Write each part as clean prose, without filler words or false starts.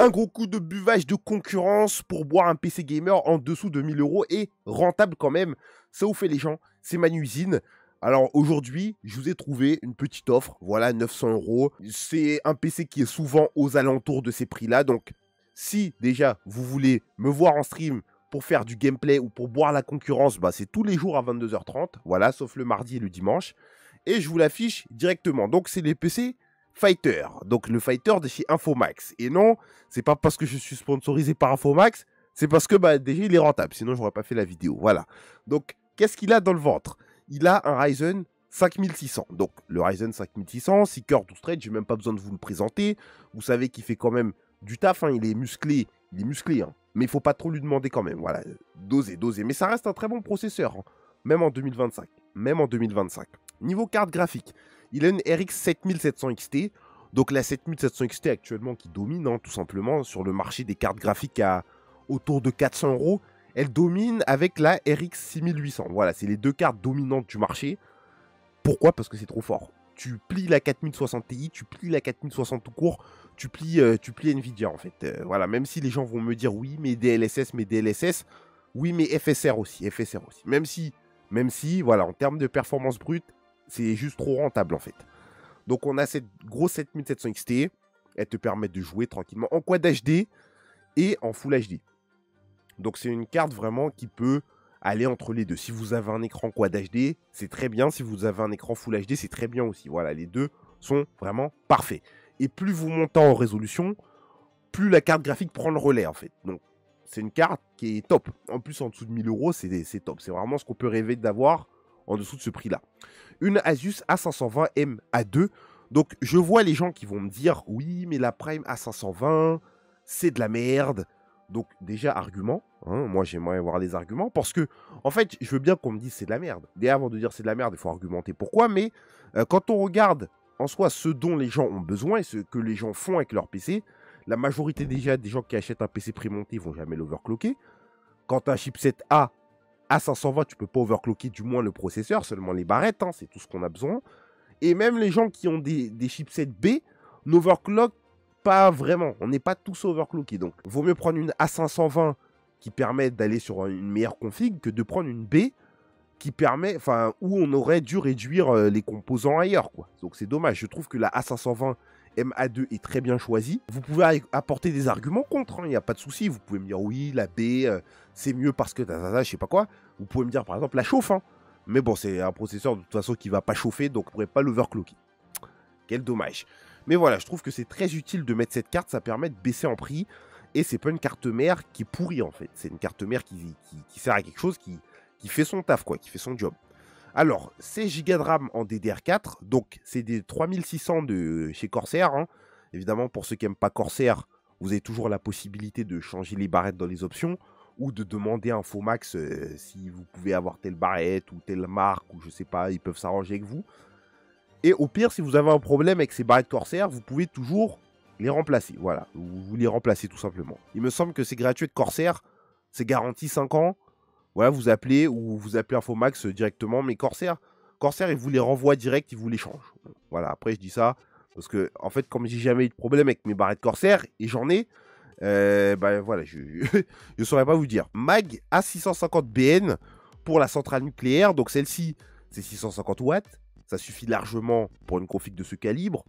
Un gros coup de buvage de concurrence pour boire un PC gamer en dessous de 1000 € et rentable quand même. Ça vous fait les gens, c'est Manuisine. Alors aujourd'hui, je vous ai trouvé une petite offre, voilà 900 €. C'est un PC qui est souvent aux alentours de ces prix-là. Donc si déjà vous voulez me voir en stream pour faire du gameplay ou pour boire la concurrence, bah, c'est tous les jours à 22h30, voilà, sauf le mardi et le dimanche. Et je vous l'affiche directement. Donc c'est les PC Fighter, donc le Fighter de chez Infomax. Et non, c'est pas parce que je suis sponsorisé par Infomax, c'est parce que bah, déjà il est rentable, sinon j'aurais pas fait la vidéo. Voilà. Donc qu'est-ce qu'il a dans le ventre? Il a un Ryzen 5600. Donc le Ryzen 5600, 6 cœurs 12 threads, j'ai même pas besoin de vous le présenter. Vous savez qu'il fait quand même du taf, hein, il est musclé, hein. Mais il faut pas trop lui demander quand même. Voilà, doser. Mais ça reste un très bon processeur, hein, même en 2025. Niveau carte graphique, il a une RX 7700 XT. Donc la 7700 XT actuellement qui domine, hein, tout simplement, sur le marché des cartes graphiques à autour de 400 €. Elle domine avec la RX 6800. Voilà, c'est les deux cartes dominantes du marché. Pourquoi? Parce que c'est trop fort. Tu plies la 4060 Ti, tu plies la 4060 tout court, tu plies Nvidia en fait. Voilà, même si les gens vont me dire oui, mais DLSS, oui, mais FSR aussi. Même si, voilà, en termes de performance brute, c'est juste trop rentable en fait. Donc on a cette grosse 7700 XT, elle te permet de jouer tranquillement en Quad HD et en Full HD. Donc c'est une carte vraiment qui peut aller entre les deux. Si vous avez un écran Quad HD, c'est très bien. Si vous avez un écran Full HD, c'est très bien aussi. Voilà, les deux sont vraiment parfaits. Et plus vous montez en résolution, plus la carte graphique prend le relais en fait. Donc c'est une carte qui est top. En plus, en dessous de 1000 €, c'est top. C'est vraiment ce qu'on peut rêver d'avoir en dessous de ce prix-là. Une Asus A520M A2. Donc je vois les gens qui vont me dire oui, mais la Prime A520, c'est de la merde. Donc déjà, argument, hein, moi j'aimerais avoir les arguments, parce que, en fait, je veux bien qu'on me dise c'est de la merde. Dès avant de dire c'est de la merde, il faut argumenter pourquoi, mais quand on regarde en soi ce dont les gens ont besoin et ce que les gens font avec leur PC, la majorité déjà des gens qui achètent un PC prémonté vont jamais l'overclocker. Quand tu as un chipset A520, tu peux pas overclocker du moins le processeur, seulement les barrettes, hein, c'est tout ce qu'on a besoin. Et même les gens qui ont des chipsets B n'overclock pas vraiment. On n'est pas tous overclockés. Donc, vaut mieux prendre une A520 qui permet d'aller sur une meilleure config que de prendre une B qui permet, enfin, où on aurait dû réduire les composants ailleurs, quoi. Donc, c'est dommage. Je trouve que la A520 MA2 est très bien choisie. Vous pouvez apporter des arguments contre, il n'y a pas de souci. Vous pouvez me dire, oui, la B, c'est mieux parce que, je sais pas quoi. Vous pouvez me dire, par exemple, la chauffe, hein. Mais bon, c'est un processeur de toute façon qui ne va pas chauffer, donc on ne pourrait pas l'overclocker. Quel dommage. Mais voilà, je trouve que c'est très utile de mettre cette carte, ça permet de baisser en prix. Et c'est pas une carte mère qui est pourrie en fait. C'est une carte mère qui sert à quelque chose, qui fait son taf, quoi, qui fait son job. Alors, 16 Go de RAM en DDR4, donc c'est des 3600 de chez Corsair, hein. Évidemment, pour ceux qui n'aiment pas Corsair, vous avez toujours la possibilité de changer les barrettes dans les options, ou de demander à Infomax si vous pouvez avoir telle barrette ou telle marque, ou je sais pas, ils peuvent s'arranger avec vous. Et au pire, si vous avez un problème avec ces barrettes Corsair, vous pouvez toujours les remplacer. Voilà, vous les remplacez tout simplement. Il me semble que c'est gratuit de Corsair, c'est garanti 5 ans. Voilà, vous appelez ou vous appelez Infomax directement, mais Corsair, il vous les renvoie direct, il vous les change. Voilà, après je dis ça parce que, en fait, comme j'ai jamais eu de problème avec mes barrettes Corsair, et j'en ai, bah voilà, je ne saurais pas vous dire. Mag A650BN pour la centrale nucléaire, donc celle-ci, c'est 650 watts. Ça suffit largement pour une config de ce calibre.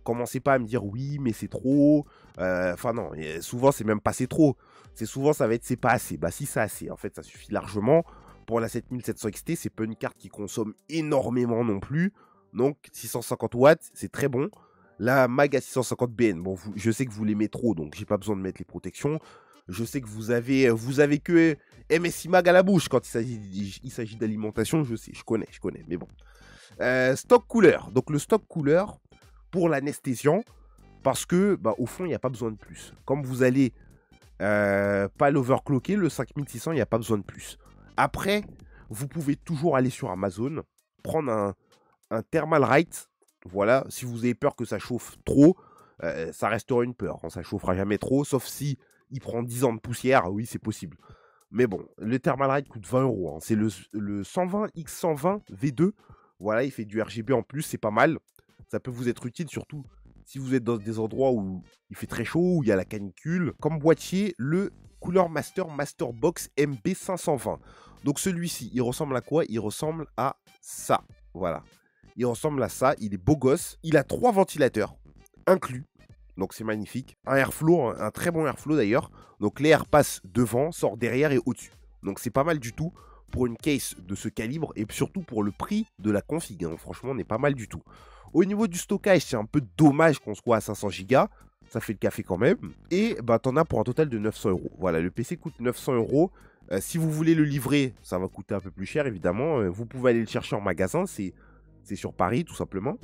Commencez pas à me dire oui, mais c'est trop. Enfin non, souvent c'est même pas c'est trop. C'est souvent ça va être c'est pas assez. Bah si c'est assez, en fait ça suffit largement. Pour la 7700 XT, c'est pas une carte qui consomme énormément non plus. Donc 650 watts, c'est très bon. La Mag à 650 BN, bon, je sais que vous l'aimez trop, donc j'ai pas besoin de mettre les protections. Je sais que vous avez que MSI Mag à la bouche quand il s'agit d'alimentation, je sais, je connais, mais bon. Stock cooler. Donc le stock cooler pour l'anesthésiant, parce que bah, au fond il n'y a pas besoin de plus. Comme vous allez pas l'overclocker, le 5600 il n'y a pas besoin de plus. Après, vous pouvez toujours aller sur Amazon, prendre un Thermalright. Voilà, si vous avez peur que ça chauffe trop, ça restera une peur, hein, ça chauffera jamais trop, sauf si il prend 10 ans de poussière, oui c'est possible. Mais bon, le Thermalright coûte 20 €, hein. C'est le 120X120 V2. Voilà, il fait du RGB en plus, c'est pas mal. Ça peut vous être utile, surtout si vous êtes dans des endroits où il fait très chaud, où il y a la canicule. Comme boîtier, le Cooler Master Masterbox MB520. Donc celui-ci, il ressemble à quoi? Il ressemble à ça. Voilà. Il ressemble à ça. Il est beau gosse. Il a 3 ventilateurs inclus. Donc c'est magnifique. Un airflow, un très bon airflow d'ailleurs. Donc l'air passe devant, sort derrière et au-dessus. Donc c'est pas mal du tout pour une case de ce calibre et surtout pour le prix de la config. Hein. Franchement, on n'est pas mal du tout. Au niveau du stockage, c'est un peu dommage qu'on soit à 500 Go. Ça fait le café quand même. Et bah, t'en as pour un total de 900 €. Voilà, le PC coûte 900 €. Si vous voulez le livrer, ça va coûter un peu plus cher évidemment. Vous pouvez aller le chercher en magasin, c'est sur Paris tout simplement.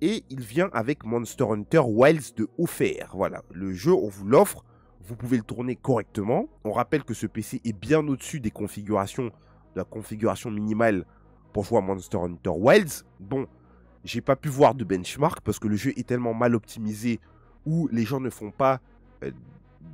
Et il vient avec Monster Hunter Wilds de offert. Voilà, le jeu, on vous l'offre. Vous pouvez le tourner correctement. On rappelle que ce PC est bien au-dessus des configurations, de la configuration minimale pour jouer à Monster Hunter Wilds. Bon, j'ai pas pu voir de benchmark parce que le jeu est tellement mal optimisé où les gens ne font pas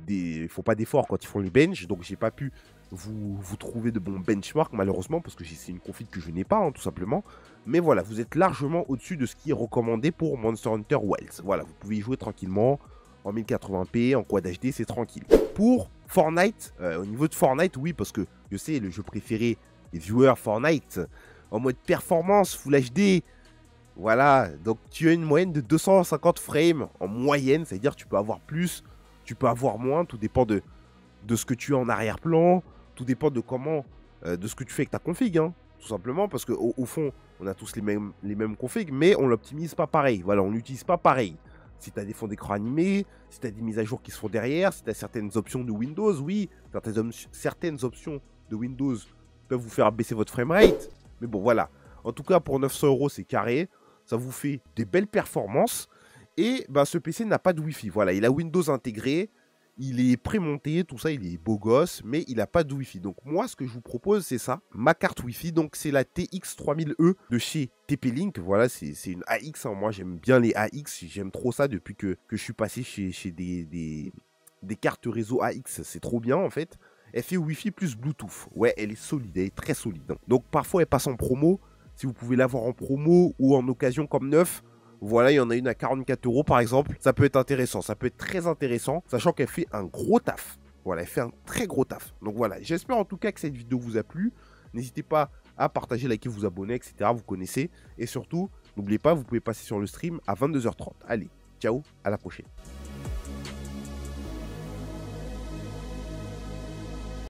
d'efforts quand ils font les bench. Donc j'ai pas pu vous trouver de bons benchmarks malheureusement parce que c'est une config que je n'ai pas, hein, tout simplement. Mais voilà, vous êtes largement au-dessus de ce qui est recommandé pour Monster Hunter Wilds. Voilà, vous pouvez y jouer tranquillement en 1080p, en Quad HD, c'est tranquille. Pour Fortnite, au niveau de Fortnite, oui, parce que je sais, le jeu préféré des viewers, Fortnite, en mode performance, Full HD. Voilà, donc tu as une moyenne de 250 frames en moyenne, c'est-à-dire tu peux avoir plus, tu peux avoir moins, tout dépend de ce que tu as en arrière-plan, tout dépend de comment, de ce que tu fais avec ta config, hein, tout simplement, parce qu'au fond, on a tous les mêmes configs, mais on l'optimise pas pareil, voilà, on l'utilise pas pareil. Si tu as des fonds d'écran animés, si tu as des mises à jour qui se font derrière, si tu as certaines options de Windows, oui, certaines options de Windows peuvent vous faire baisser votre framerate, mais bon, voilà. En tout cas, pour 900 €, c'est carré. Ça vous fait des belles performances. Et bah, ce PC n'a pas de Wi-Fi. Voilà, il a Windows intégré. Il est prémonté, tout ça, il est beau gosse, mais il n'a pas de Wi-Fi. Donc moi, ce que je vous propose, c'est ça. Ma carte Wi-Fi, donc c'est la TX3000E de chez TP-Link. Voilà, c'est une AX. Hein. Moi, j'aime bien les AX. J'aime trop ça depuis que je suis passé chez des cartes réseau AX. C'est trop bien, en fait. Elle fait Wi-Fi plus Bluetooth. Ouais, elle est solide, elle est très solide. Hein. Donc parfois, elle passe en promo. Si vous pouvez l'avoir en promo ou en occasion comme neuf, voilà, il y en a une à 44 € par exemple. Ça peut être intéressant, ça peut être très intéressant, sachant qu'elle fait un gros taf. Voilà, elle fait un très gros taf. Donc voilà, j'espère en tout cas que cette vidéo vous a plu. N'hésitez pas à partager, liker, vous abonner, etc. Vous connaissez. Et surtout, n'oubliez pas, vous pouvez passer sur le stream à 22h30. Allez, ciao, à la prochaine.